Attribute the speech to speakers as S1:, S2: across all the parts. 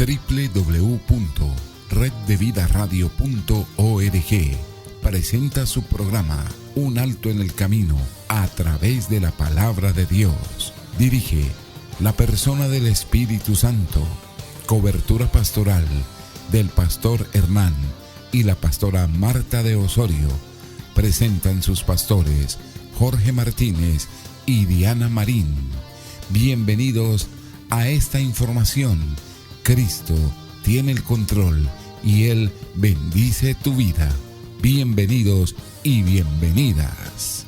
S1: www.reddevidaradio.org presenta su programa Un Alto en el Camino a través de la Palabra de Dios. Dirige la persona del Espíritu Santo. Cobertura pastoral del pastor Hernán y la pastora Marta de Osorio. Presentan sus pastores Jorge Martínez y Diana Marín. Bienvenidos a esta información. Cristo tiene el control y Él bendice tu vida. Bienvenidos y bienvenidas.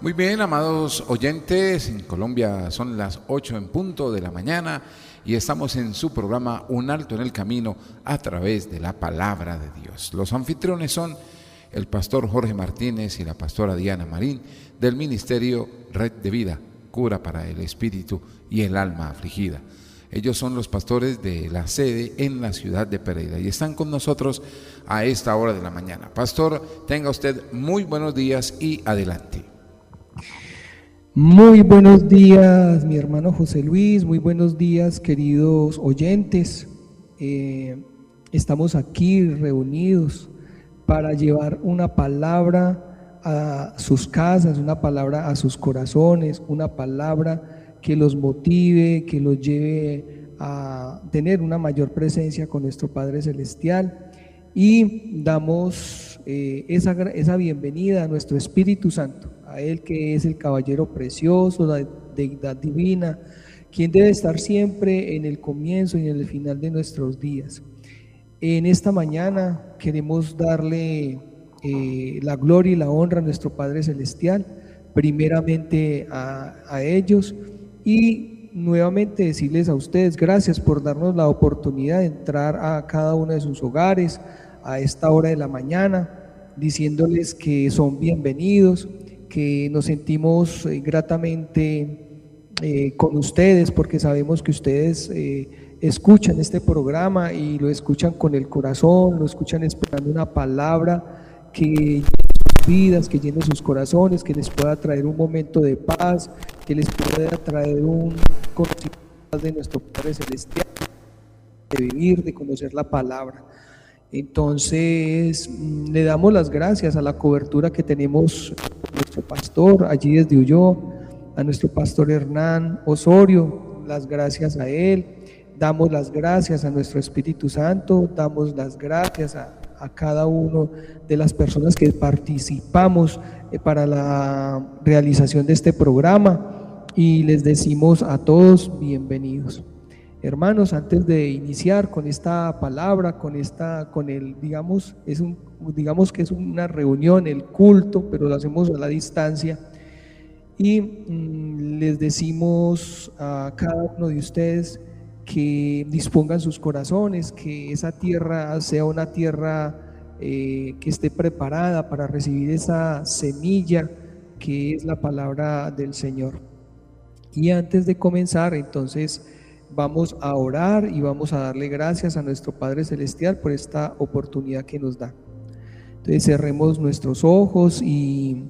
S1: Muy bien, amados oyentes, en Colombia son las 8 en punto de la mañana y estamos en su programa Un Alto en el Camino a través de la Palabra de Dios. Los anfitriones son el pastor Jorge Martínez y la pastora Diana Marín del Ministerio Red de Vida, Cura para el Espíritu y el Alma Afligida. Ellos son los pastores de la sede en la ciudad de Pereira y están con nosotros a esta hora de la mañana. Pastor, tenga usted muy buenos días y adelante.
S2: Muy buenos días, mi hermano José Luis, muy buenos días, queridos oyentes. Estamos aquí reunidos para llevar una palabra a sus casas, una palabra a sus corazones, una palabra que los motive, que los lleve a tener una mayor presencia con nuestro Padre Celestial. Y damos esa bienvenida a nuestro Espíritu Santo, a Él que es el caballero precioso, la deidad divina, quien debe estar siempre en el comienzo y en el final de nuestros días. En esta mañana queremos darle la gloria y la honra a nuestro Padre Celestial, primeramente a ellos, y nuevamente decirles a ustedes gracias por darnos la oportunidad de entrar a cada uno de sus hogares a esta hora de la mañana, diciéndoles que son bienvenidos, que nos sentimos gratamente con ustedes, porque sabemos que ustedes escuchan este programa y lo escuchan con el corazón, lo escuchan esperando una palabra que llene sus vidas, que llene sus corazones, que les pueda traer un momento de paz, que les pueda traer un conocimiento de nuestro Padre Celestial, de vivir, de conocer la palabra. Entonces le damos las gracias a la cobertura que tenemos a nuestro pastor allí desde Ulló, a nuestro pastor Hernán Osorio, las gracias a él, damos las gracias a nuestro Espíritu Santo, damos las gracias a cada uno de las personas que participamos para la realización de este programa y les decimos a todos bienvenidos. Hermanos, antes de iniciar con esta palabra, digamos que es una reunión, el culto, pero lo hacemos a la distancia, y les decimos a cada uno de ustedes que dispongan sus corazones, que esa tierra sea una tierra que esté preparada para recibir esa semilla que es la palabra del Señor. Y antes de comenzar, entonces, vamos a orar y vamos a darle gracias a nuestro Padre Celestial por esta oportunidad que nos da. Entonces cerremos nuestros ojos y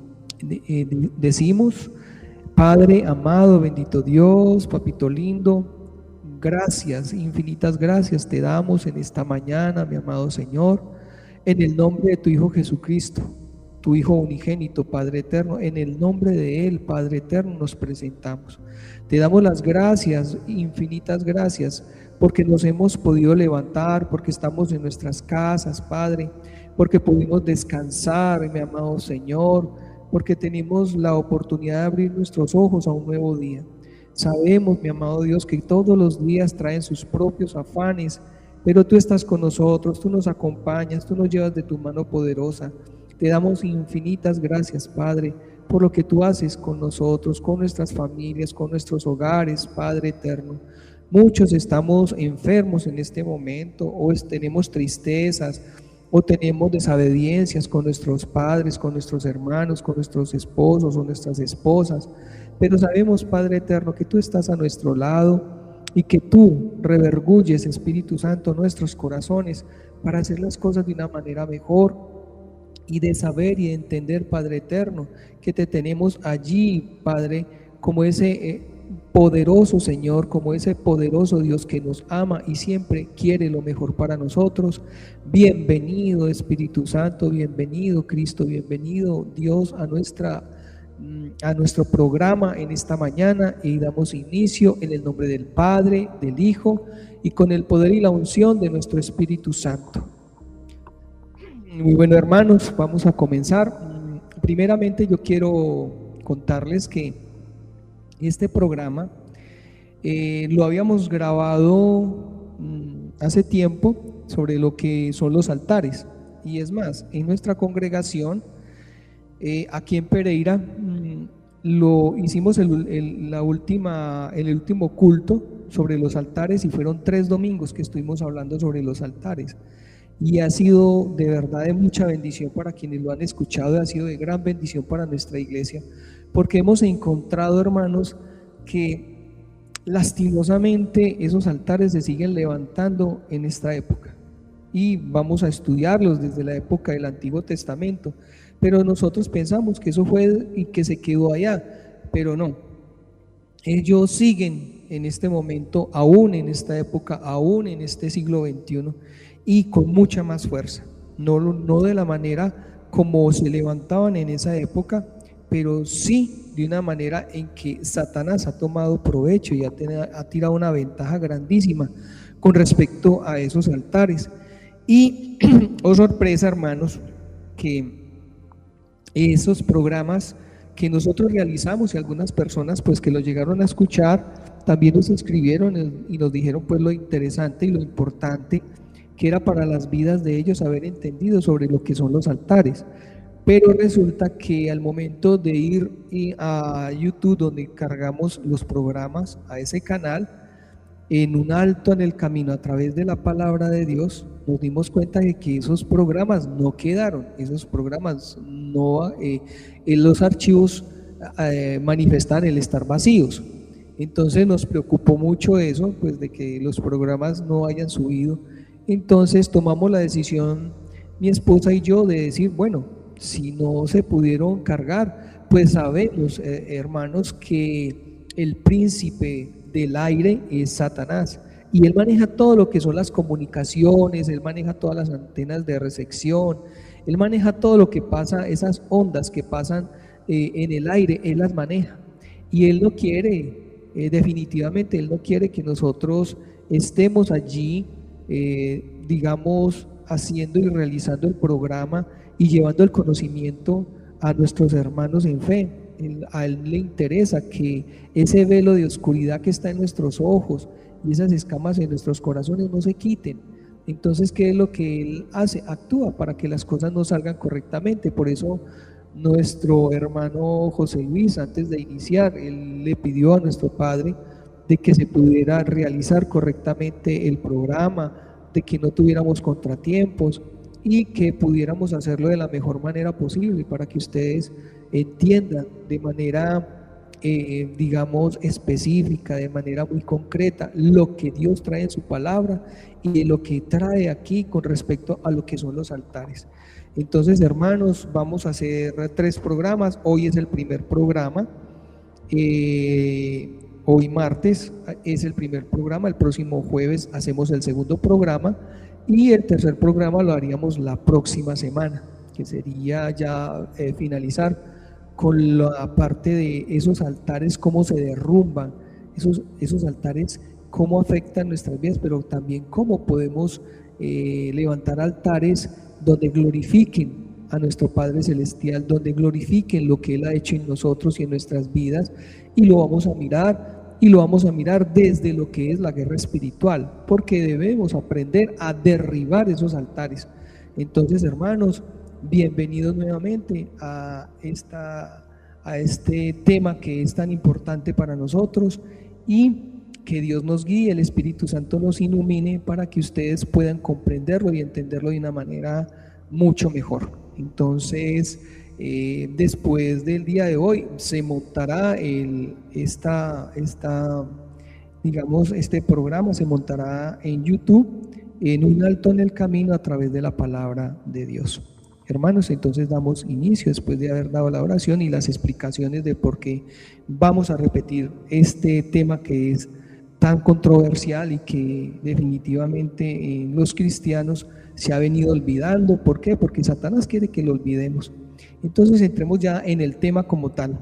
S2: decimos: Padre amado, bendito Dios, papito lindo, gracias, infinitas gracias te damos en esta mañana, mi amado Señor, en el nombre de tu Hijo Jesucristo, tu Hijo unigénito, Padre eterno. En el nombre de Él, Padre eterno, nos presentamos. Te damos las gracias, infinitas gracias, porque nos hemos podido levantar, porque estamos en nuestras casas, Padre, porque pudimos descansar, mi amado Señor, porque tenemos la oportunidad de abrir nuestros ojos a un nuevo día. Sabemos, mi amado Dios, que todos los días traen sus propios afanes, pero tú estás con nosotros, tú nos acompañas, tú nos llevas de tu mano poderosa. Te damos infinitas gracias, Padre, por lo que tú haces con nosotros, con nuestras familias, con nuestros hogares, Padre eterno. Muchos estamos enfermos en este momento, o tenemos tristezas, o tenemos desobediencias con nuestros padres, con nuestros hermanos, con nuestros esposos o nuestras esposas, pero sabemos, Padre eterno, que tú estás a nuestro lado y que tú redarguyes, Espíritu Santo, nuestros corazones para hacer las cosas de una manera mejor y de saber y de entender, Padre eterno, que te tenemos allí, Padre, como ese poderoso Señor, como ese poderoso Dios que nos ama y siempre quiere lo mejor para nosotros. Bienvenido Espíritu Santo, bienvenido Cristo, bienvenido Dios a nuestro programa en esta mañana, y damos inicio en el nombre del Padre, del Hijo y con el poder y la unción de nuestro Espíritu Santo. Muy bueno, hermanos, vamos a comenzar. Primeramente yo quiero contarles que este programa lo habíamos grabado hace tiempo sobre lo que son los altares, y es más, en nuestra congregación aquí en Pereira lo hicimos el último culto sobre los altares, y fueron 3 domingos que estuvimos hablando sobre los altares, y ha sido de verdad de mucha bendición para quienes lo han escuchado, ha sido de gran bendición para nuestra iglesia, porque hemos encontrado, hermanos, que lastimosamente esos altares se siguen levantando en esta época, y vamos a estudiarlos desde la época del Antiguo Testamento, pero nosotros pensamos que eso fue y que se quedó allá, pero no, ellos siguen en este momento, aún en esta época, aún en este siglo XXI, y con mucha más fuerza, no de la manera como se levantaban en esa época, pero sí de una manera en que Satanás ha tomado provecho y ha tirado una ventaja grandísima con respecto a esos altares. Y oh sorpresa, hermanos, que esos programas que nosotros realizamos, y algunas personas pues que lo llegaron a escuchar también nos escribieron y nos dijeron pues lo interesante y lo importante que era para las vidas de ellos haber entendido sobre lo que son los altares. Pero resulta que al momento de ir a YouTube, donde cargamos los programas a ese canal, en un alto en el camino a través de la palabra de Dios, nos dimos cuenta de que esos programas no quedaron, esos programas no, los archivos manifestan el estar vacíos. Entonces nos preocupó mucho eso, pues de que los programas no hayan subido. Entonces tomamos la decisión, mi esposa y yo, de decir, bueno, si no se pudieron cargar, pues sabemos, hermanos, que el príncipe del aire es Satanás, y él maneja todo lo que son las comunicaciones, él maneja todas las antenas de recepción, él maneja todo lo que pasa, esas ondas que pasan en el aire, él las maneja, y él no quiere, definitivamente él no quiere que nosotros estemos allí, digamos, haciendo y realizando el programa y llevando el conocimiento a nuestros hermanos en fe. A él le interesa que ese velo de oscuridad que está en nuestros ojos y esas escamas en nuestros corazones no se quiten. Entonces, ¿qué es lo que él hace? Actúa para que las cosas no salgan correctamente. Por eso nuestro hermano José Luis, antes de iniciar, él le pidió a nuestro padre de que se pudiera realizar correctamente el programa, de que no tuviéramos contratiempos y que pudiéramos hacerlo de la mejor manera posible para que ustedes entiendan de manera, digamos, específica, de manera muy concreta, lo que Dios trae en su palabra y lo que trae aquí con respecto a lo que son los altares. Entonces, hermanos, vamos a hacer 3 programas. Hoy es el primer programa. Hoy martes es el primer programa, el próximo jueves hacemos el segundo programa, y el tercer programa lo haríamos la próxima semana, que sería ya finalizar con la parte de esos altares, cómo se derrumban, esos altares, cómo afectan nuestras vidas, pero también cómo podemos levantar altares donde glorifiquen a nuestro Padre Celestial, donde glorifiquen lo que Él ha hecho en nosotros y en nuestras vidas, y lo vamos a mirar desde lo que es la guerra espiritual, porque debemos aprender a derribar esos altares. Entonces, hermanos, bienvenidos nuevamente a este tema que es tan importante para nosotros, y que Dios nos guíe, el Espíritu Santo nos ilumine para que ustedes puedan comprenderlo y entenderlo de una manera mucho mejor. Entonces, después del día de hoy se montará digamos, este programa se montará en YouTube, en un alto en el camino a través de la palabra de Dios. Hermanos, entonces damos inicio después de haber dado la oración y las explicaciones de por qué vamos a repetir este tema que es tan controversial y que definitivamente en los cristianos se ha venido olvidando. ¿Por qué? Porque Satanás quiere que lo olvidemos. Entonces entremos ya en el tema como tal.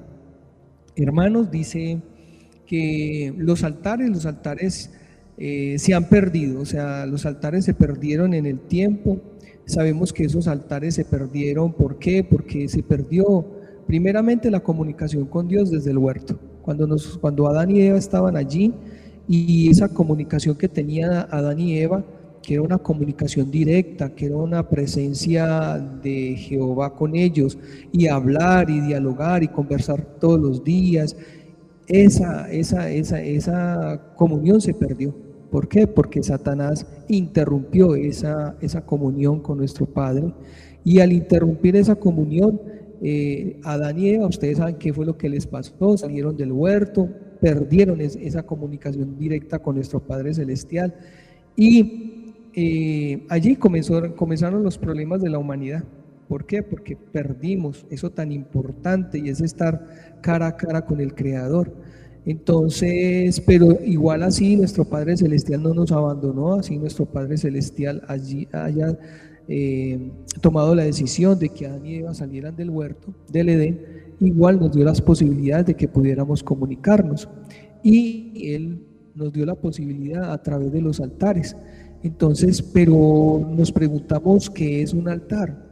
S2: Hermanos, dice que los altares se han perdido, o sea, los altares se perdieron en el tiempo. Sabemos que esos altares se perdieron. ¿Por qué? Porque se perdió primeramente la comunicación con Dios desde el huerto. Cuando Adán y Eva estaban allí, y esa comunicación que tenía Adán y Eva, que era una comunicación directa, que era una presencia de Jehová con ellos, y hablar y dialogar y conversar todos los días, esa comunión se perdió. ¿Por qué? Porque Satanás interrumpió esa comunión con nuestro Padre, y al interrumpir esa comunión, Adán y Eva, ustedes saben qué fue lo que les pasó. Salieron del huerto, perdieron esa comunicación directa con nuestro Padre Celestial, y allí comenzaron los problemas de la humanidad. ¿Por qué? Porque perdimos eso tan importante, y es estar cara a cara con el Creador. Entonces, pero igual así nuestro Padre Celestial no nos abandonó. Así nuestro Padre Celestial allí haya tomado la decisión de que Adán y Eva salieran del huerto del Edén, igual nos dio las posibilidades de que pudiéramos comunicarnos, y Él nos dio la posibilidad a través de los altares. Entonces, pero nos preguntamos qué es un altar,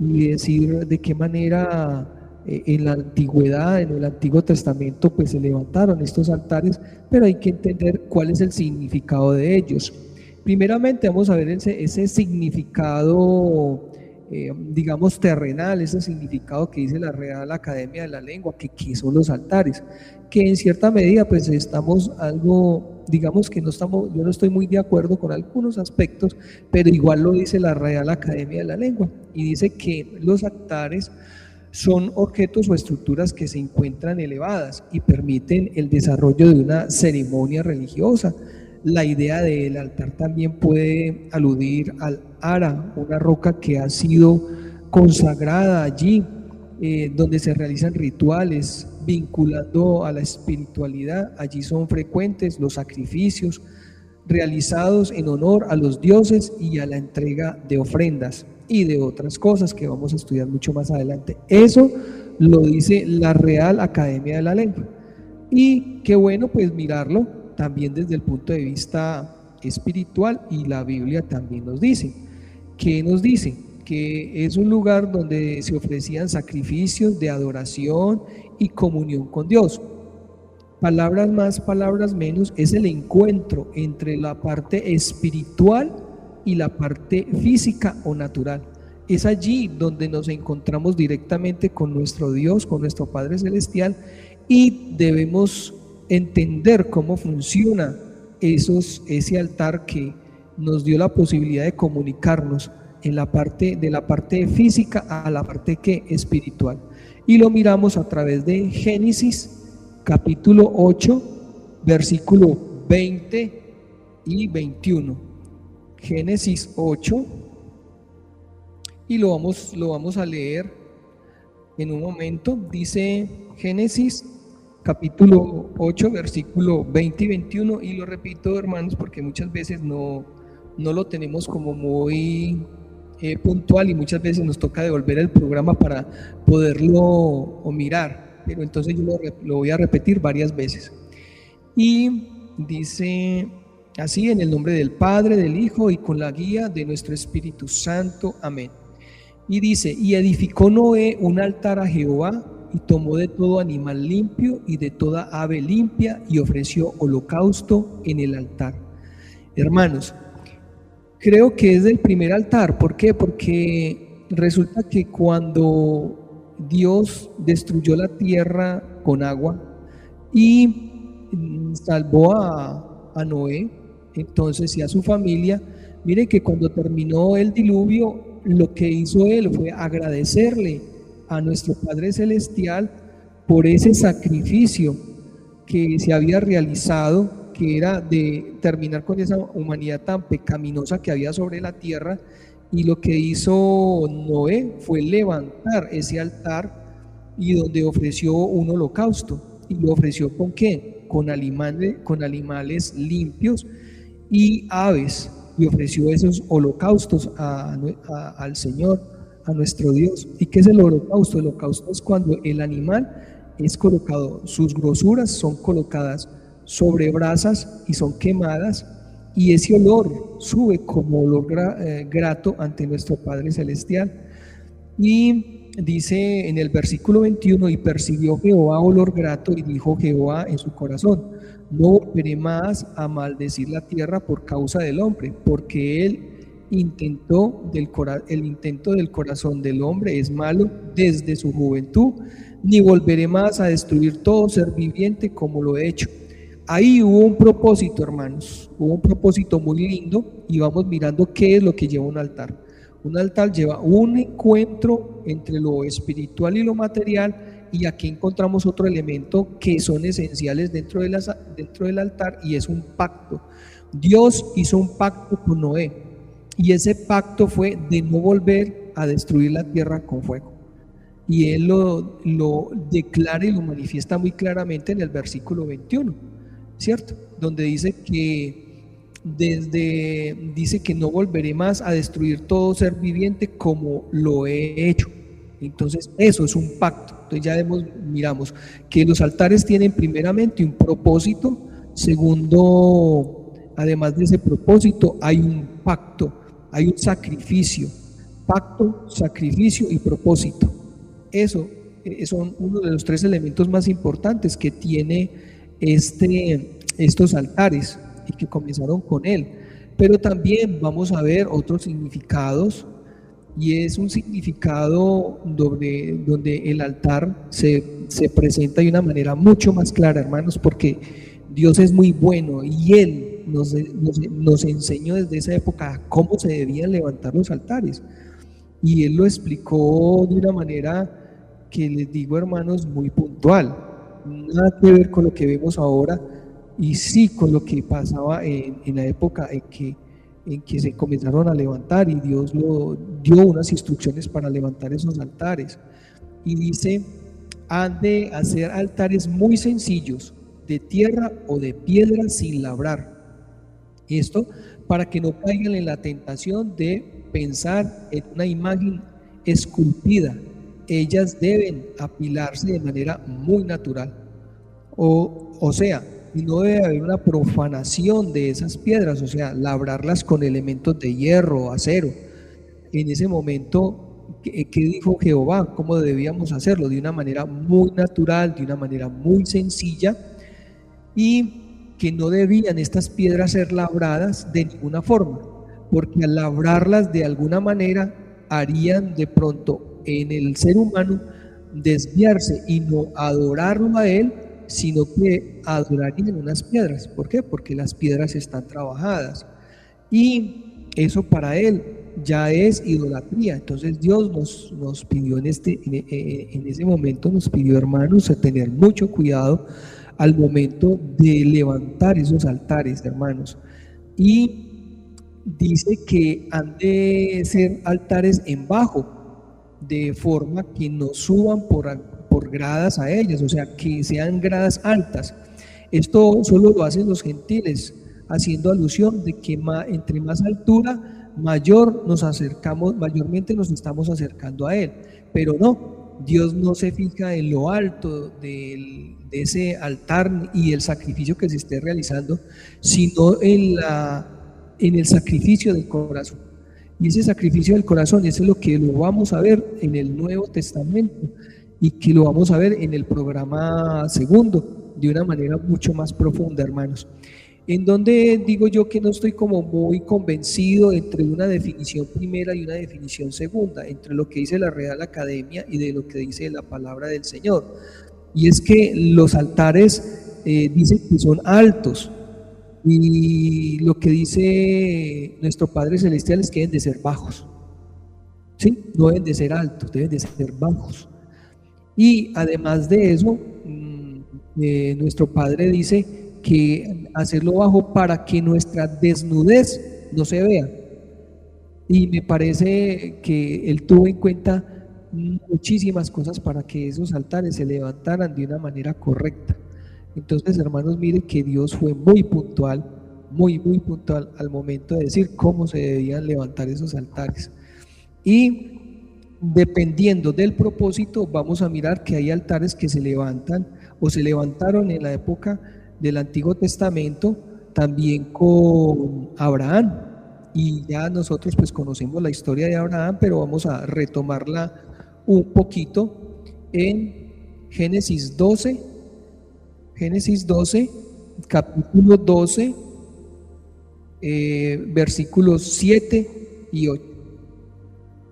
S2: y decir de qué manera en la antigüedad, en el Antiguo Testamento, pues se levantaron estos altares, pero hay que entender cuál es el significado de ellos. Primeramente vamos a ver ese significado, digamos, terrenal, ese significado que dice la Real Academia de la Lengua, que son los altares, que en cierta medida pues estamos algo, digamos que yo no estoy muy de acuerdo con algunos aspectos, pero igual lo dice la Real Academia de la Lengua, y dice que los altares son objetos o estructuras que se encuentran elevadas y permiten el desarrollo de una ceremonia religiosa. La idea del altar también puede aludir al ara, una roca que ha sido consagrada allí, donde se realizan rituales vinculando a la espiritualidad. Allí son frecuentes los sacrificios realizados en honor a los dioses y a la entrega de ofrendas y de otras cosas que vamos a estudiar mucho más adelante. Eso lo dice la Real Academia de la Lengua, y qué bueno pues mirarlo también desde el punto de vista espiritual, y la Biblia también nos dice. ¿Qué nos dice? Que es un lugar donde se ofrecían sacrificios de adoración y comunión con Dios. Palabras más, palabras menos, es el encuentro entre la parte espiritual y la parte física o natural. Es allí donde nos encontramos directamente con nuestro Dios, con nuestro Padre Celestial, y debemos entender cómo funciona ese altar que nos dio la posibilidad de comunicarnos de la parte física a la parte espiritual. Y lo miramos a través de Génesis capítulo 8, versículo 20 y 21. Génesis 8, y lo vamos a leer en un momento. Dice Génesis capítulo 8, versículo 20 y 21, y lo repito, hermanos, porque muchas veces no lo tenemos como muy puntual, y muchas veces nos toca devolver el programa para poderlo mirar, pero entonces yo lo voy a repetir varias veces. Y dice así: en el nombre del Padre, del Hijo y con la guía de nuestro Espíritu Santo. Amén. Y dice: y edificó Noé un altar a Jehová, y tomó de todo animal limpio y de toda ave limpia, y ofreció holocausto en el altar. Hermanos, creo que es del primer altar. ¿Por qué? Porque resulta que cuando Dios destruyó la tierra con agua y salvó a Noé, entonces, y a su familia, miren que cuando terminó el diluvio, lo que hizo él fue agradecerle a nuestro Padre Celestial por ese sacrificio que se había realizado que era de terminar con esa humanidad tan pecaminosa que había sobre la tierra, y lo que hizo Noé fue levantar ese altar y donde ofreció un holocausto. ¿Y lo ofreció con qué? Con animales limpios y aves, y ofreció esos holocaustos al Señor, a nuestro Dios. ¿Y qué es el holocausto? El holocausto es cuando el animal es colocado, sus grosuras son colocadas sobre brasas y son quemadas, y ese olor sube como olor grato ante nuestro Padre Celestial. Y dice en el versículo 21, y percibió Jehová olor grato, y dijo Jehová en su corazón: no volveré más a maldecir la tierra por causa del hombre, porque el intento del corazón del hombre es malo desde su juventud, ni volveré más a destruir todo ser viviente como lo he hecho. Ahí hubo un propósito, hermanos, hubo un propósito muy lindo, y vamos mirando qué es lo que lleva un altar. Un altar lleva un encuentro entre lo espiritual y lo material, y aquí encontramos otro elemento que son esenciales dentro del altar, y es un pacto. Dios hizo un pacto con Noé, y ese pacto fue de no volver a destruir la tierra con fuego. Y él lo declara y lo manifiesta muy claramente en el versículo 21, ¿cierto? Donde dice que no volveré más a destruir todo ser viviente como lo he hecho. Entonces eso es un pacto. Entonces ya miramos que los altares tienen primeramente un propósito. Segundo, además de ese propósito, hay un pacto, hay un sacrificio. Pacto, sacrificio y propósito. Eso son uno de los tres elementos más importantes que tiene estos altares, y que comenzaron con él. Pero también vamos a ver otros significados, y es un significado donde el altar se presenta de una manera mucho más clara, hermanos, porque Dios es muy bueno, y Él nos enseñó desde esa época cómo se debían levantar los altares, y Él lo explicó de una manera que, les digo, hermanos, muy puntual, nada que ver con lo que vemos ahora, y sí con lo que pasaba en la época en que se comenzaron a levantar, y Dios dio unas instrucciones para levantar esos altares. Y dice: han de hacer altares muy sencillos, de tierra o de piedra sin labrar. Esto para que no caigan en la tentación de pensar en una imagen esculpida. Ellas deben apilarse de manera muy natural. O sea, y no debe haber una profanación de esas piedras, o sea, labrarlas con elementos de hierro o acero. En ese momento, ¿qué dijo Jehová? ¿Cómo debíamos hacerlo? De una manera muy natural, de una manera muy sencilla, y que no debían estas piedras ser labradas de ninguna forma, porque al labrarlas de alguna manera harían de pronto en el ser humano desviarse y no adorarlo a él, sino que adorarían unas piedras. ¿Por qué? Porque las piedras están trabajadas, y eso para él ya es idolatría. Entonces Dios nos pidió en ese momento, nos pidió, hermanos, a tener mucho cuidado al momento de levantar esos altares, hermanos. Y dice que han de ser altares en bajo, de forma que no suban por gradas a ellas, o sea, que sean gradas altas. Esto solo lo hacen los gentiles, haciendo alusión de que entre más altura, mayormente nos estamos acercando a Él. Pero no, Dios no se fija en lo alto de ese altar y el sacrificio que se esté realizando, sino en el sacrificio del corazón. Y ese sacrificio del corazón, eso es lo que lo vamos a ver en el Nuevo Testamento, y que lo vamos a ver en el programa segundo de una manera mucho más profunda, hermanos. En donde digo yo que no estoy como muy convencido entre una definición primera y una definición segunda, entre lo que dice la Real Academia y de lo que dice la palabra del Señor. Y es que los altares dicen que son altos, y lo que dice nuestro Padre Celestial es que deben de ser bajos, ¿sí? No deben de ser altos, deben de ser bajos. Y además de eso, nuestro Padre dice que hacerlo bajo para que nuestra desnudez no se vea. Y me parece que él tuvo en cuenta muchísimas cosas para que esos altares se levantaran de una manera correcta. Entonces, hermanos, miren que Dios fue muy puntual, muy puntual al momento de decir cómo se debían levantar esos altares. Y dependiendo del propósito, vamos a mirar que hay altares que se levantan o se levantaron en la época del Antiguo Testamento, también con Abraham. Y ya nosotros pues conocemos la historia de Abraham, pero vamos a retomarla un poquito en Génesis 12, capítulo 12, versículos 7 y 8.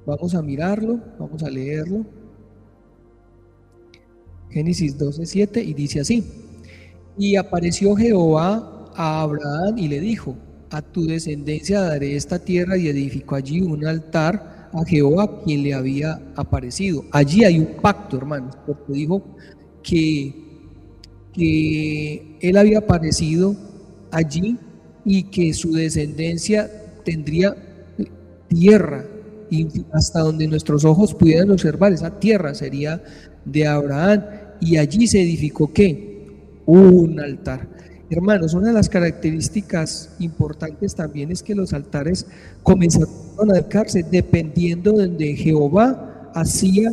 S2: Vamos a mirarlo, vamos a leerlo. Génesis 12, 7, y dice así: y apareció Jehová a Abraham y le dijo: a tu descendencia daré esta tierra, y edificó allí un altar a Jehová, quien le había aparecido. Allí hay un pacto, hermanos, porque dijo que él había aparecido allí y que su descendencia tendría tierra, y hasta donde nuestros ojos pudieran observar, esa tierra sería de Abraham, y allí se edificó ¿qué? Un altar. Hermanos, una de las características importantes también es que los altares comenzaron a edificarse dependiendo de donde Jehová hacía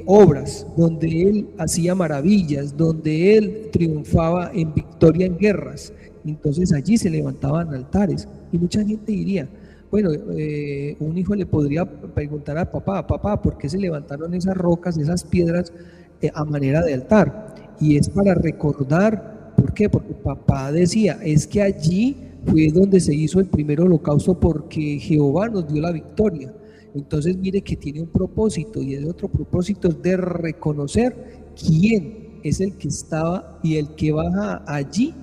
S2: obras, donde él hacía maravillas, donde él triunfaba en victoria en guerras. Entonces allí se levantaban altares, y mucha gente diría, bueno, un hijo le podría preguntar a papá, ¿por qué se levantaron esas rocas, esas piedras a manera de altar? Y es para recordar. ¿Por qué? Porque papá decía, es que allí fue donde se hizo el primer holocausto, porque Jehová nos dio la victoria. Entonces mire que tiene un propósito, y el otro propósito es de reconocer quién es el que estaba y el que baja allí.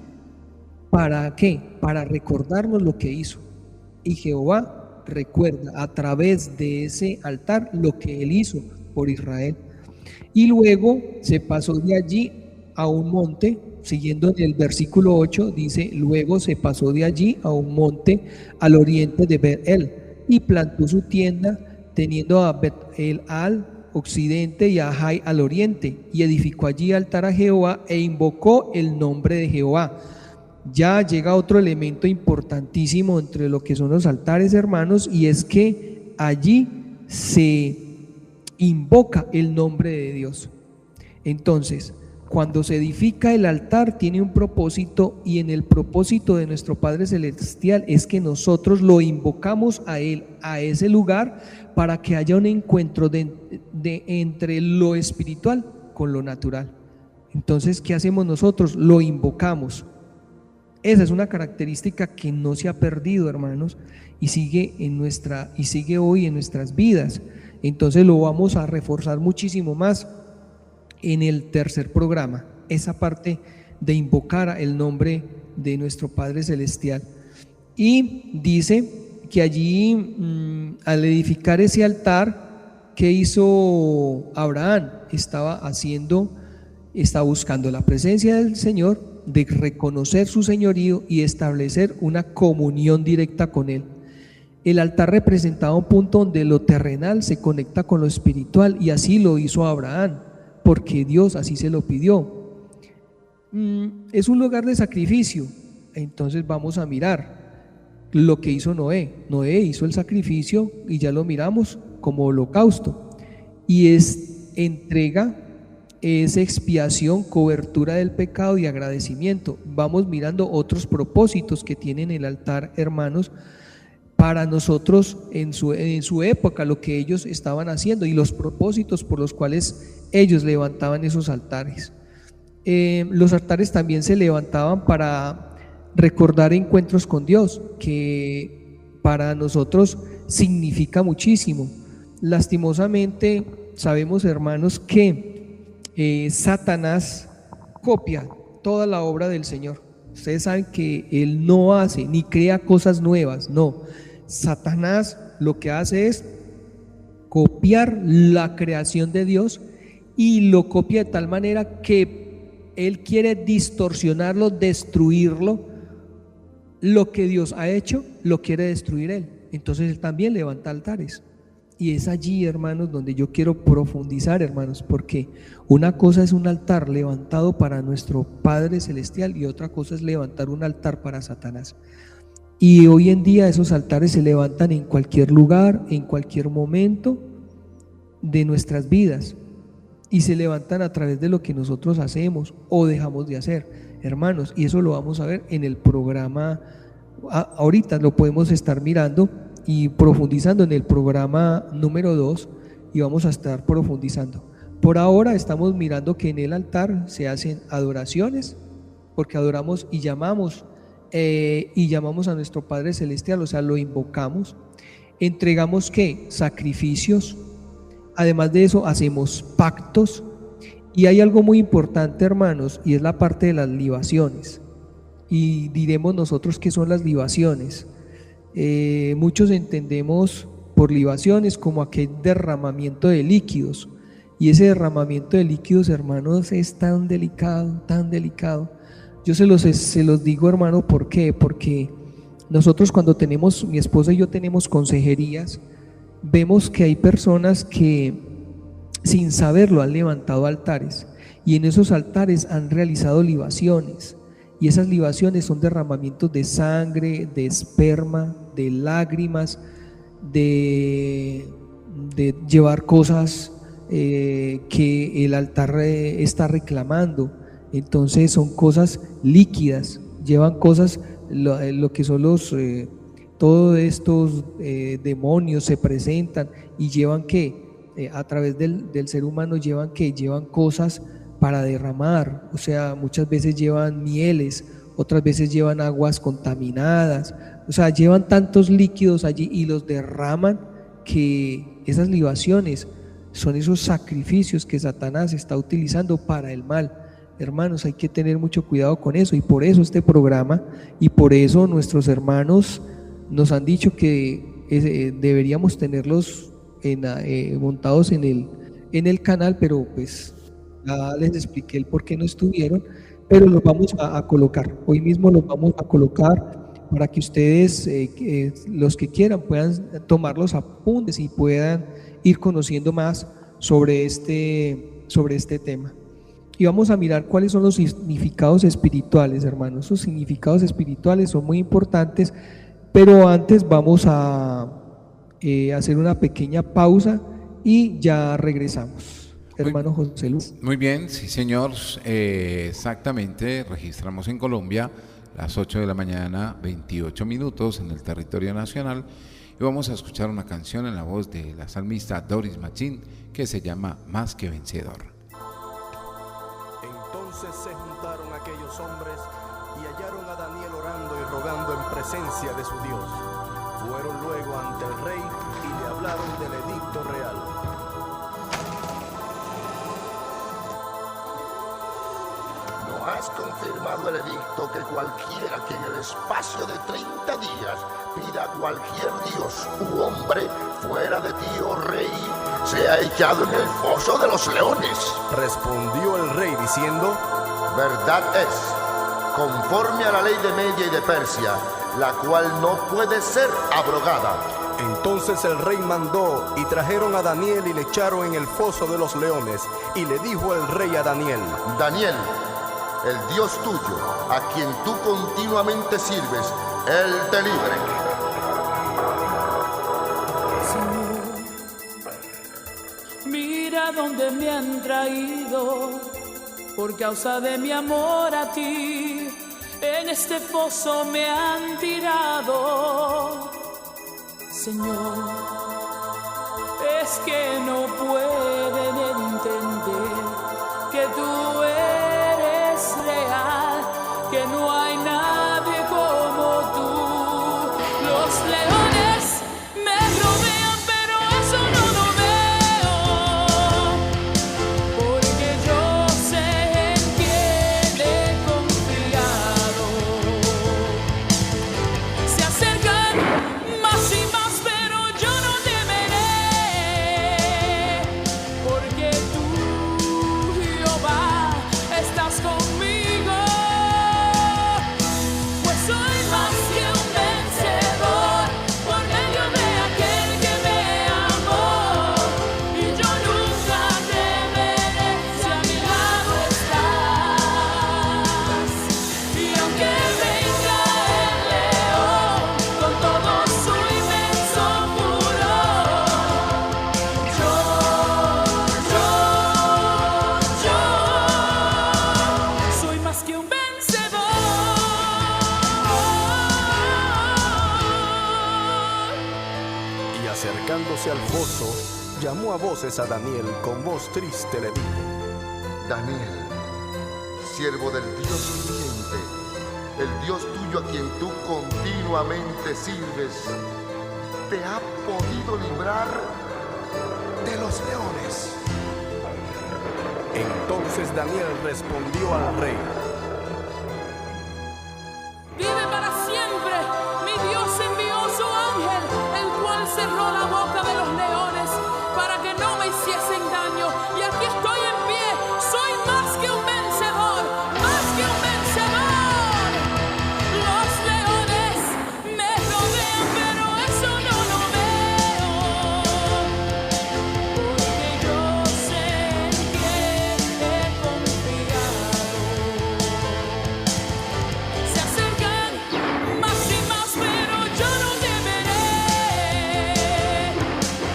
S2: ¿Para qué? Para recordarnos lo que hizo. Y Jehová recuerda a través de ese altar lo que él hizo por Israel. Y luego se pasó de allí a un monte. Siguiendo en el versículo 8, dice: luego se pasó de allí a un monte al oriente de Bet-el, y plantó su tienda, teniendo a Bet-el al occidente y a Jai al oriente, y edificó allí altar a Jehová e invocó el nombre de Jehová. Ya llega otro elemento importantísimo entre lo que son los altares, hermanos, y es que allí se invoca el nombre de Dios. Entonces, cuando se edifica el altar tiene un propósito, y en el propósito de nuestro Padre Celestial es que nosotros lo invocamos a Él, a ese lugar, para que haya un encuentro entre lo espiritual con lo natural. Entonces, ¿qué hacemos nosotros? Lo invocamos. Esa es una característica que no se ha perdido, hermanos, y sigue hoy en nuestras vidas. Entonces lo vamos a reforzar muchísimo más en el tercer programa, esa parte de invocar el nombre de nuestro Padre Celestial. Y dice que allí, al edificar ese altar, ¿qué hizo Abraham? Estaba buscando la presencia del Señor, de reconocer su señorío y establecer una comunión directa con Él. El altar representaba un punto donde lo terrenal se conecta con lo espiritual, y así lo hizo Abraham, porque Dios así se lo pidió. Es un lugar de sacrificio. Entonces vamos a mirar lo que hizo Noé. Noé hizo el sacrificio, y ya lo miramos, como holocausto, y es entrega, es expiación, cobertura del pecado y agradecimiento. Vamos mirando otros propósitos que tienen el altar, hermanos, para nosotros en su época, lo que ellos estaban haciendo y los propósitos por los cuales ellos levantaban esos altares. Los altares también se levantaban para recordar encuentros con Dios, que para nosotros significa muchísimo. Lastimosamente sabemos, hermanos, que Satanás copia toda la obra del Señor. Ustedes saben que Él no hace ni crea cosas nuevas, no. Satanás lo que hace es copiar la creación de Dios, y lo copia de tal manera que él quiere distorsionarlo, destruirlo. Lo que Dios ha hecho, lo quiere destruir él. Entonces él también levanta altares. Y es allí, hermanos, donde yo quiero profundizar, hermanos, porque una cosa es un altar levantado para nuestro Padre Celestial y otra cosa es levantar un altar para Satanás. Y hoy en día esos altares se levantan en cualquier lugar, en cualquier momento de nuestras vidas, y se levantan a través de lo que nosotros hacemos o dejamos de hacer, hermanos, y eso lo vamos a ver en el programa. Ahorita lo podemos estar mirando y profundizando en el programa número 2, y vamos a estar profundizando. Por ahora estamos mirando que en el altar se hacen adoraciones, porque adoramos y llamamos a nuestro Padre Celestial, o sea, lo invocamos. Entregamos ¿qué? Sacrificios. Además de eso hacemos pactos, y hay algo muy importante, hermanos, y es la parte de las libaciones. Y diremos nosotros qué son las libaciones. Muchos entendemos por libaciones como aquel derramamiento de líquidos, y ese derramamiento de líquidos, hermanos, es tan delicado, tan delicado. Yo se los digo, hermano, ¿por qué? Porque nosotros cuando tenemos, mi esposa y yo tenemos consejerías, vemos que hay personas que sin saberlo han levantado altares, y en esos altares han realizado libaciones, y esas libaciones son derramamientos de sangre, de esperma, de lágrimas, de llevar cosas que el altar está reclamando. Entonces son cosas líquidas, llevan cosas, lo que son todos estos demonios se presentan y llevan a través del ser humano llevan cosas para derramar. O sea, muchas veces llevan mieles, otras veces llevan aguas contaminadas, o sea, llevan tantos líquidos allí y los derraman, que esas libaciones son esos sacrificios que Satanás está utilizando para el mal. Hermanos, hay que tener mucho cuidado con eso, y por eso este programa, y por eso nuestros hermanos nos han dicho que deberíamos tenerlos montados en el canal, pero pues ya les expliqué el por qué no estuvieron, pero los vamos a colocar, hoy mismo los vamos a colocar para que ustedes, los que quieran, puedan tomar los apuntes y puedan ir conociendo más sobre este tema. Y vamos a mirar cuáles son los significados espirituales, hermanos. Esos significados espirituales son muy importantes, pero antes vamos a hacer una pequeña pausa y ya regresamos. Hermano José Luis.
S1: Muy bien, sí señor, exactamente, registramos en Colombia las 8 de la mañana, 28 minutos en el territorio nacional, y vamos a escuchar una canción en la voz de la salmista Doris Machín que se llama Más que Vencedor.
S3: Entonces se juntaron aquellos hombres y hallaron a Daniel orando y rogando en presencia de su Dios. Fueron luego ante el rey y le hablaron del edicto real.
S4: ¿No has confirmado el edicto que cualquiera que en el espacio de 30 días pida a cualquier dios u hombre fuera de ti, oh rey, sea echado en el foso de los leones?
S3: Respondió el rey diciendo:
S4: verdad es, conforme a la ley de Media y de Persia, la cual no puede ser abrogada.
S3: Entonces el rey mandó y trajeron a Daniel y le echaron en el foso de los leones. Y le dijo el rey a Daniel:
S4: Daniel, el Dios tuyo, a quien tú continuamente sirves, Él te libre.
S5: Mira dónde me han traído, por causa de mi amor a ti, en este foso me han tirado. Señor, es que no pueden entender que tú eres real, que no hay nadie como tú. Los leones me rodean, pero eso no lo veo, porque yo sé en quién he confiado. Se acercan más y más, pero yo no temeré, porque
S3: acercándose al foso, llamó a voces a Daniel, con voz triste le dijo:
S4: Daniel, siervo del Dios viviente, el Dios tuyo a quien tú continuamente sirves, te ha podido librar de los leones.
S3: Entonces Daniel respondió al rey:
S5: Vive para siempre. Mi Dios envió su ángel, el cual cerró la boca de los leones para que no me hiciesen daño. Y aquí estoy en pie. Soy más que un vencedor, más que un vencedor. Los leones me rodean, pero eso no lo veo, porque yo sé en quién he confiado. Se acercan más y más, pero yo no temeré,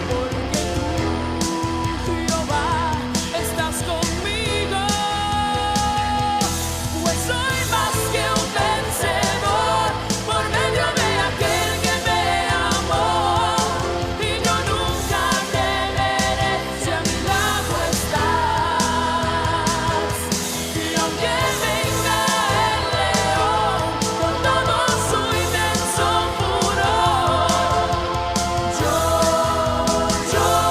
S5: porque tú, Jehová, estás conmigo. Pues soy más que un vencedor por medio de aquel que me amó, y yo nunca temeré si a mi lado estás. Y aunque venga el león con todo su inmenso furor, yo soy más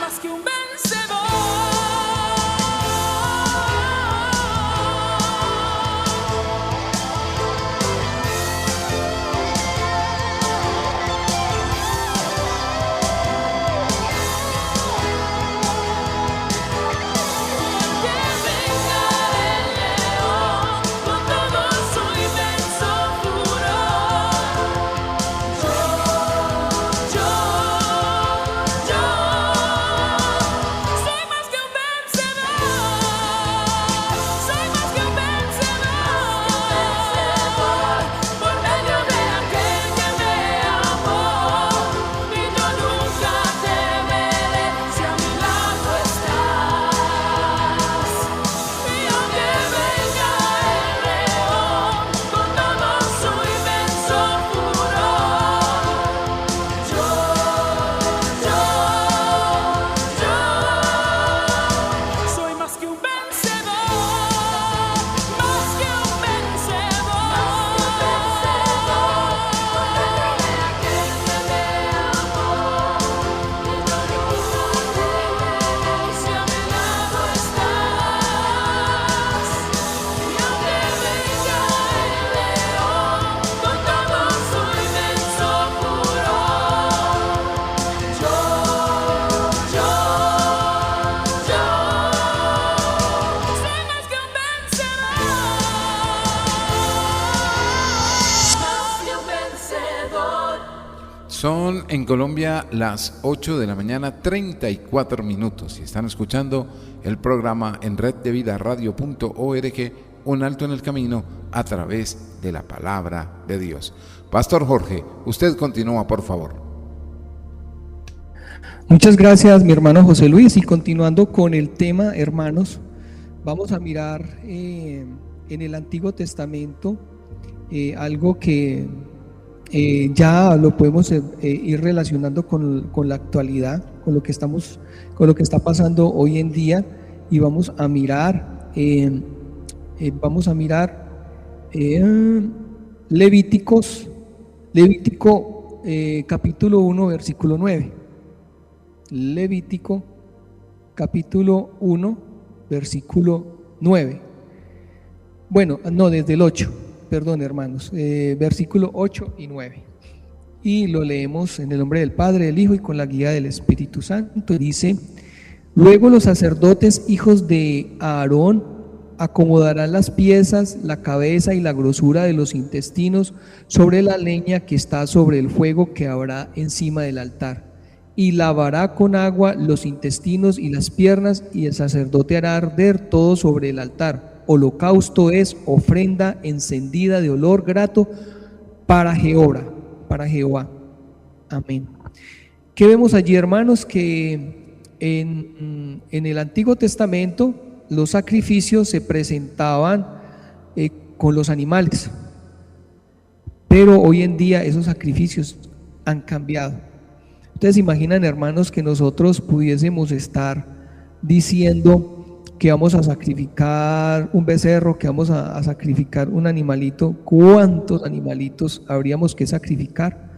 S5: que un vencedor. Que venga el león con todo su inmenso furor, yo soy más que un vencedor, soy más que un vencedor, por medio de aquel que me amó, y yo nunca temeré si a mi lado estás. Y aunque venga el león con todo su inmenso furor, soy más que un vencedor, más que un vencedor, por medio de aquel que me amó, y yo nunca temeré si a mi lado estás. Y aunque venga el león con todo su inmenso furor, soy más que un vencedor.
S1: Son en Colombia las 8 de la mañana, 34 minutos. Y están escuchando el programa en reddevidaradio.org, Un Alto en el Camino, a través de la palabra de Dios. Pastor Jorge, usted continúa, por favor.
S2: Muchas gracias, mi hermano José Luis. Y continuando con el tema, hermanos, vamos a mirar en el Antiguo Testamento algo que ya lo podemos ir relacionando con la actualidad, con lo que está pasando hoy en día, y vamos a mirar Levítico capítulo 1, versículo 9. Levítico capítulo 1, versículo 9. Bueno, no, desde el 8, perdón, hermanos, versículo 8 y 9. Y lo leemos en el nombre del Padre, del Hijo y con la guía del Espíritu Santo. Dice: luego los sacerdotes, hijos de Aarón, acomodarán las piezas, la cabeza y la grosura de los intestinos sobre la leña que está sobre el fuego que habrá encima del altar, y lavará con agua los intestinos y las piernas, y el sacerdote hará arder todo sobre el altar. Holocausto es ofrenda encendida de olor grato para Jehová. Amén. ¿Qué vemos allí, hermanos? Que en el Antiguo Testamento los sacrificios se presentaban con los animales. Pero hoy en día esos sacrificios han cambiado. Ustedes imaginan, hermanos, que nosotros pudiésemos estar diciendo que vamos a sacrificar un becerro, que vamos a sacrificar un animalito. ¿Cuántos animalitos habríamos que sacrificar?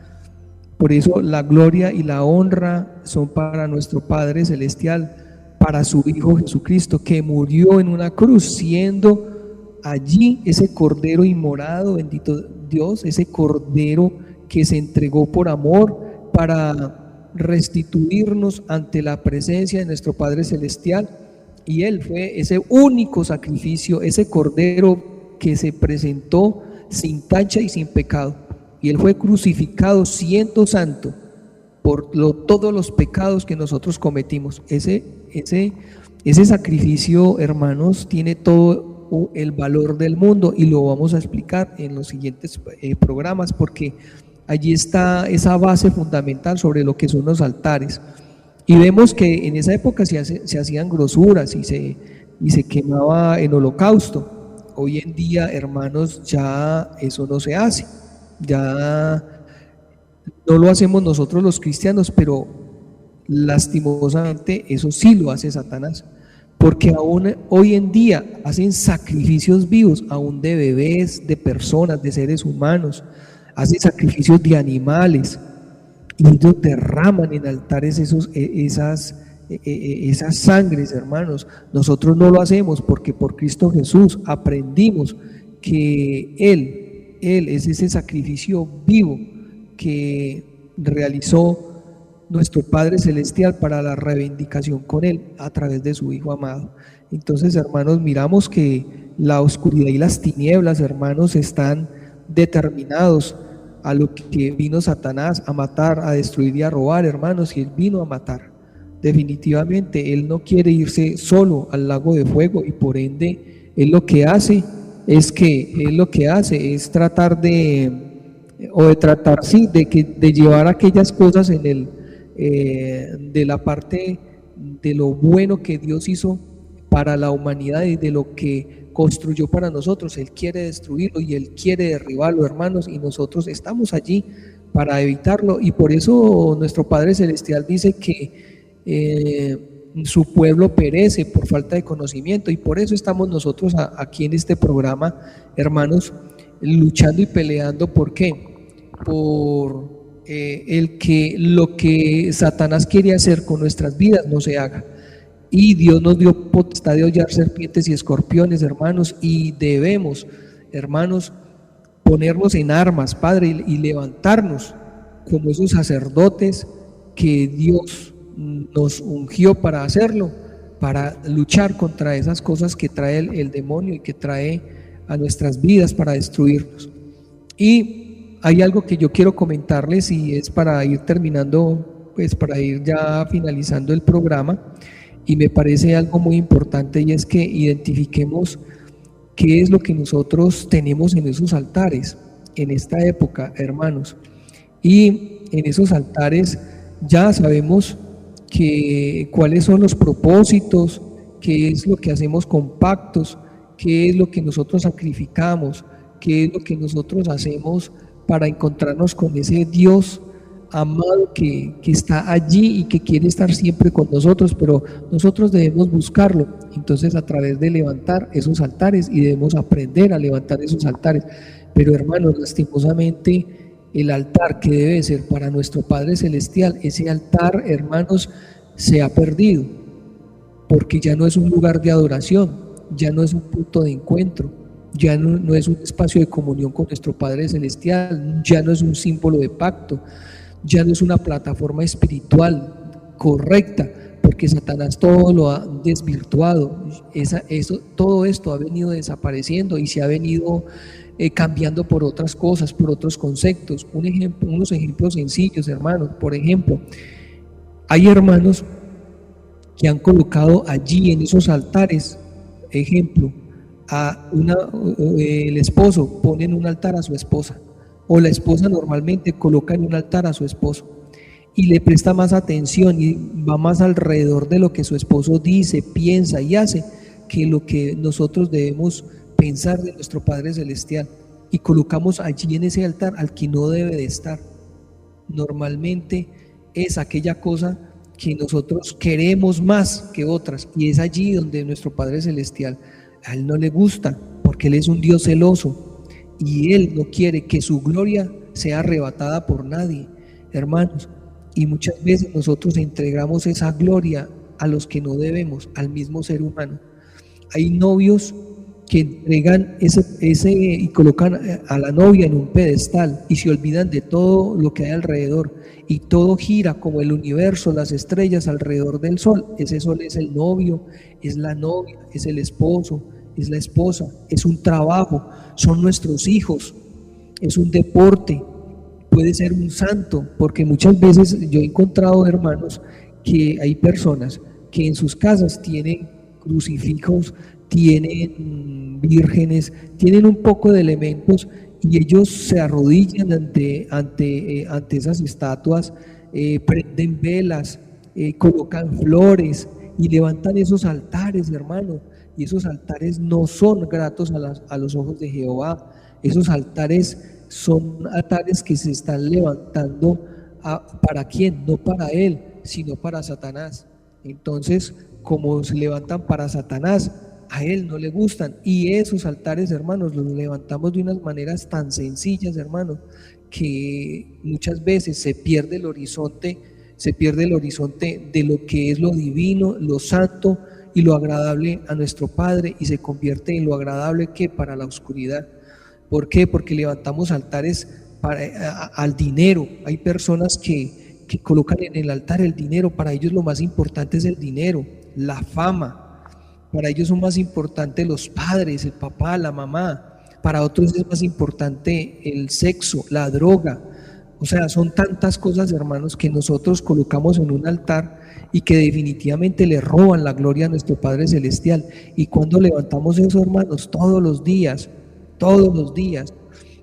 S2: Por eso la gloria y la honra son para nuestro Padre Celestial, para su Hijo Jesucristo, que murió en una cruz, siendo allí ese cordero inmolado, bendito Dios, ese cordero que se entregó por amor para restituirnos ante la presencia de nuestro Padre Celestial. Y Él fue ese único sacrificio, ese cordero que se presentó sin tacha y sin pecado. Y Él fue crucificado siendo santo por todos los pecados que nosotros cometimos. Ese sacrificio, hermanos, tiene todo el valor del mundo, y lo vamos a explicar en los siguientes programas, porque allí está esa base fundamental sobre lo que son los altares. Y vemos que en esa época se hacían grosuras y se quemaba en holocausto. Hoy en día, hermanos, ya eso no se hace. Ya no lo hacemos nosotros los cristianos, pero lastimosamente eso sí lo hace Satanás, porque aún hoy en día hacen sacrificios vivos, aún de bebés, de personas, de seres humanos, hacen sacrificios de animales, y ellos derraman en altares esas sangres, hermanos. Nosotros no lo hacemos porque por Cristo Jesús aprendimos que Él es ese sacrificio vivo que realizó nuestro Padre Celestial para la reivindicación con Él a través de su Hijo amado. Entonces, hermanos, miramos que la oscuridad y las tinieblas, hermanos, están determinados a lo que vino Satanás, a matar, a destruir y a robar, hermanos, y Él vino a matar. Definitivamente, Él no quiere irse solo al lago de fuego, y por ende, Él lo que hace es tratar de llevar aquellas cosas de la parte de lo bueno que Dios hizo para la humanidad y de lo que construyó para nosotros. Él quiere destruirlo y Él quiere derribarlo, hermanos, y nosotros estamos allí para evitarlo. Y por eso nuestro Padre Celestial dice que su pueblo perece por falta de conocimiento, y por eso estamos nosotros aquí en este programa, hermanos, luchando y peleando. ¿Por qué? Por lo que Satanás quiere hacer con nuestras vidas no se haga. Y Dios nos dio potestad de hollar serpientes y escorpiones, hermanos, y debemos, hermanos, ponernos en armas, Padre, y levantarnos como esos sacerdotes que Dios nos ungió para hacerlo, para luchar contra esas cosas que trae el demonio y que trae a nuestras vidas para destruirnos. Y hay algo que yo quiero comentarles, y es para ir terminando, pues para ir ya finalizando el programa. Y me parece algo muy importante, y es que identifiquemos qué es lo que nosotros tenemos en esos altares en esta época, hermanos. Y en esos altares ya sabemos cuáles son los propósitos, qué es lo que hacemos con pactos, qué es lo que nosotros sacrificamos, qué es lo que nosotros hacemos para encontrarnos con ese Dios amado que está allí y que quiere estar siempre con nosotros, pero nosotros debemos buscarlo. Entonces, a través de levantar esos altares, y debemos aprender a levantar esos altares. Pero, hermanos, lastimosamente, el altar que debe ser para nuestro Padre Celestial, ese altar, hermanos, se ha perdido, porque ya no es un lugar de adoración, ya no es un punto de encuentro, ya no es un espacio de comunión con nuestro Padre Celestial, ya no es un símbolo de pacto, ya no es una plataforma espiritual correcta, porque Satanás todo lo ha desvirtuado. Todo esto ha venido desapareciendo y se ha venido cambiando por otras cosas, por otros conceptos. Unos ejemplos sencillos, hermanos. Por ejemplo, hay hermanos que han colocado allí en esos altares, ejemplo, el esposo pone en un altar a su esposa, o la esposa normalmente coloca en un altar a su esposo y le presta más atención y va más alrededor de lo que su esposo dice, piensa y hace, que lo que nosotros debemos pensar de nuestro Padre Celestial. y colocamos allí en ese altar al que no debe de estar. Normalmente es aquella cosa que nosotros queremos más que otras, y es allí donde nuestro Padre Celestial, a Él no le gusta, porque Él es un Dios celoso y Él no quiere que su gloria sea arrebatada por nadie, hermanos. Y muchas veces nosotros entregamos esa gloria a los que no debemos, al mismo ser humano. Hay novios que entregan ese y colocan a la novia en un pedestal y se olvidan de todo lo que hay alrededor, y todo gira como el universo, las estrellas alrededor del sol. Ese sol es el novio, es la novia, es el esposo, es la esposa, es un trabajo, son nuestros hijos, es un deporte, puede ser un santo, porque muchas veces yo he encontrado, hermanos, que hay personas que en sus casas tienen crucifijos, tienen vírgenes, tienen un poco de elementos, y ellos se arrodillan ante esas estatuas, prenden velas, colocan flores y levantan esos altares, hermanos. Y esos altares no son gratos a los ojos de Jehová. Esos altares son altares que se están levantando ¿para quién? No para Él, sino para Satanás. Entonces, como se levantan para Satanás, a Él no le gustan. Y esos altares, hermanos, los levantamos de unas maneras tan sencillas, hermanos, que muchas veces se pierde el horizonte de lo que es lo divino, lo santo y lo agradable a nuestro Padre, y se convierte en lo agradable que para la oscuridad. ¿Por qué? Porque levantamos altares al dinero. Hay personas que colocan en el altar el dinero. Para ellos lo más importante es el dinero, la fama. Para ellos son más importantes los padres, el papá, la mamá. Para otros es más importante el sexo, la droga. O sea, son tantas cosas, hermanos, que nosotros colocamos en un altar y que definitivamente le roban la gloria a nuestro Padre Celestial. Y cuando levantamos eso, hermanos, todos los días,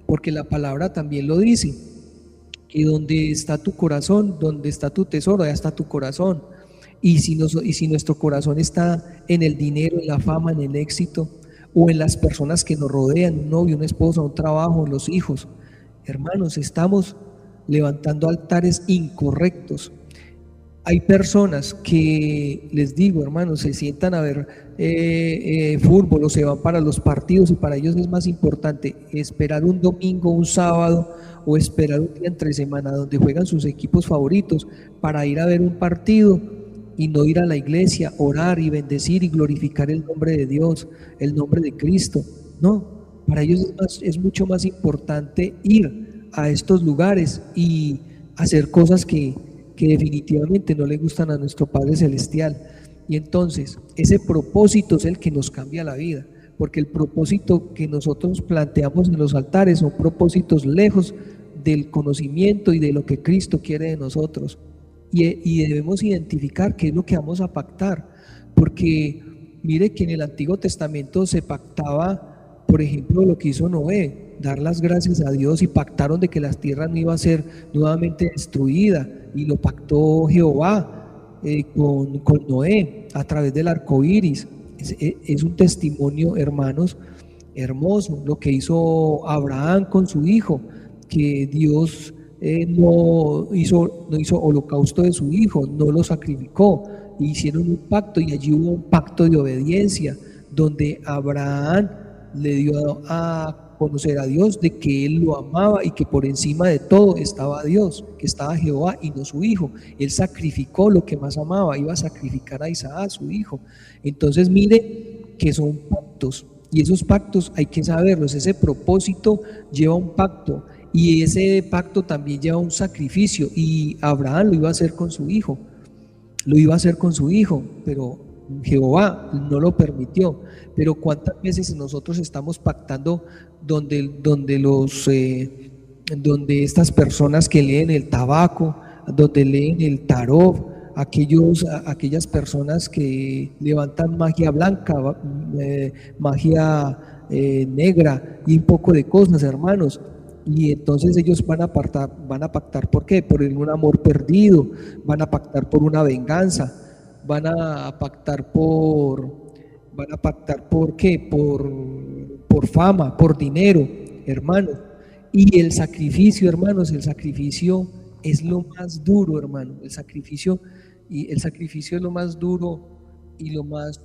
S2: porque la palabra también lo dice, que donde está tu corazón, donde está tu tesoro, allá está tu corazón. Y si nuestro corazón está en el dinero, en la fama, en el éxito, o en las personas que nos rodean, un novio, una esposa, un trabajo, los hijos, hermanos, estamos levantando altares incorrectos. Hay personas que, les digo, hermanos, se sientan a ver fútbol o se van para los partidos, y para ellos es más importante esperar un domingo, un sábado, o esperar un día entre semana donde juegan sus equipos favoritos para ir a ver un partido, y no ir a la iglesia, orar y bendecir y glorificar el nombre de Dios, el nombre de Cristo. No, para ellos es mucho más importante ir a estos lugares y hacer cosas que definitivamente no le gustan a nuestro Padre Celestial. Y entonces ese propósito es el que nos cambia la vida, porque el propósito que nosotros planteamos en los altares son propósitos lejos del conocimiento y de lo que Cristo quiere de nosotros. Y debemos identificar qué es lo que vamos a pactar, porque mire que en el Antiguo Testamento se pactaba, por ejemplo, lo que hizo Noé, dar las gracias a Dios, y pactaron de que la tierra no iba a ser nuevamente destruida, y lo pactó Jehová con Noé a través del arco iris. Es un testimonio, hermanos, hermoso lo que hizo Abraham con su hijo, que Dios no hizo holocausto de su hijo, no lo sacrificó, hicieron un pacto, y allí hubo un pacto de obediencia donde Abraham le dio a conocer a Dios de que él lo amaba y que por encima de todo estaba Dios, que estaba Jehová y no su hijo. Él sacrificó lo que más amaba, iba a sacrificar a Isaac, su hijo. Entonces mire que son pactos, y esos pactos hay que saberlos. Ese propósito lleva un pacto, y ese pacto también lleva un sacrificio, y Abraham lo iba a hacer con su hijo, pero Jehová no lo permitió. Pero cuántas veces nosotros estamos pactando donde estas personas que leen el tabaco, donde leen el tarot, aquellas personas que levantan magia blanca, magia negra y un poco de cosas, hermanos. Y entonces ellos van a pactar ¿por qué? Por un amor perdido, van a pactar por una venganza, van a pactar ¿por qué? Por fama, por dinero. hermanos. Y el sacrificio, hermanos, el sacrificio es lo más duro, hermano. El sacrificio es lo más duro y lo más,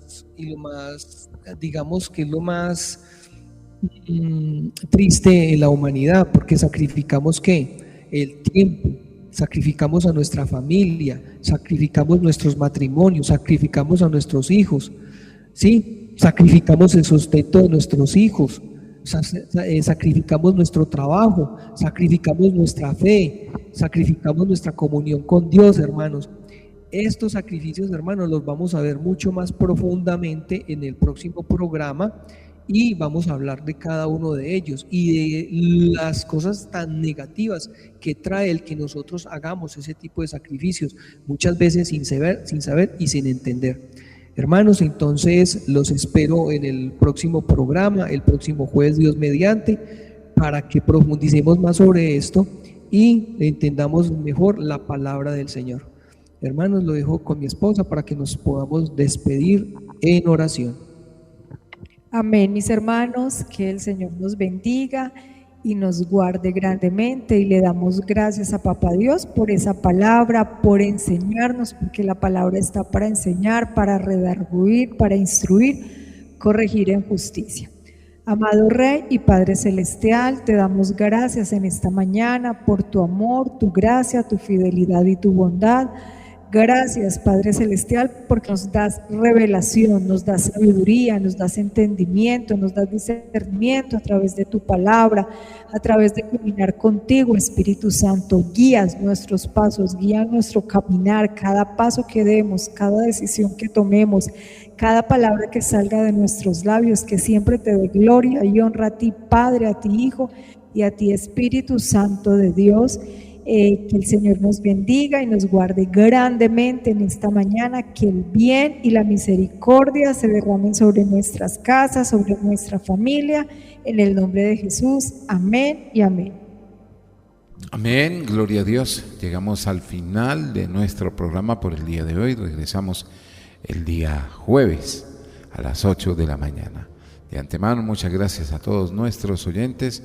S2: digamos que es lo más triste en la humanidad, porque sacrificamos ¿qué? El tiempo, sacrificamos a nuestra familia, sacrificamos nuestros matrimonios, sacrificamos a nuestros hijos, ¿sí? Sacrificamos el sustento de nuestros hijos, sacrificamos nuestro trabajo, sacrificamos nuestra fe, sacrificamos nuestra comunión con Dios, hermanos. Estos sacrificios, hermanos, los vamos a ver mucho más profundamente en el próximo programa y vamos a hablar de cada uno de ellos y de las cosas tan negativas que trae el que nosotros hagamos ese tipo de sacrificios, muchas veces sin saber y sin entender. Hermanos, entonces los espero en el próximo programa, el próximo jueves, Dios mediante, para que profundicemos más sobre esto y entendamos mejor la palabra del Señor. Hermanos, lo dejo con mi esposa para que nos podamos despedir en oración.
S6: Amén, mis hermanos, que el Señor nos bendiga y nos guarde grandemente, y le damos gracias a Papá Dios por esa palabra, por enseñarnos, porque la palabra está para enseñar, para redarguir, para instruir, corregir en justicia. Amado Rey y Padre Celestial, te damos gracias en esta mañana por tu amor, tu gracia, tu fidelidad y tu bondad. Gracias, Padre Celestial, porque nos das revelación, nos das sabiduría, nos das entendimiento, nos das discernimiento a través de tu palabra, a través de caminar contigo, Espíritu Santo. Guías nuestros pasos, guía nuestro caminar, cada paso que demos, cada decisión que tomemos, cada palabra que salga de nuestros labios, que siempre te dé gloria y honra a ti, Padre, a ti, Hijo, y a ti, Espíritu Santo de Dios. Que el Señor nos bendiga y nos guarde grandemente en esta mañana, que el bien y la misericordia se derramen sobre nuestras casas, sobre nuestra familia, en el nombre de Jesús. Amén y amén.
S1: Amén, gloria a Dios. Llegamos al final de nuestro programa por el día de hoy. Regresamos el día jueves a las 8 de la mañana. De antemano, muchas gracias a todos nuestros oyentes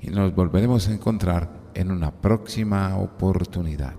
S1: y nos volveremos a encontrar en una próxima oportunidad.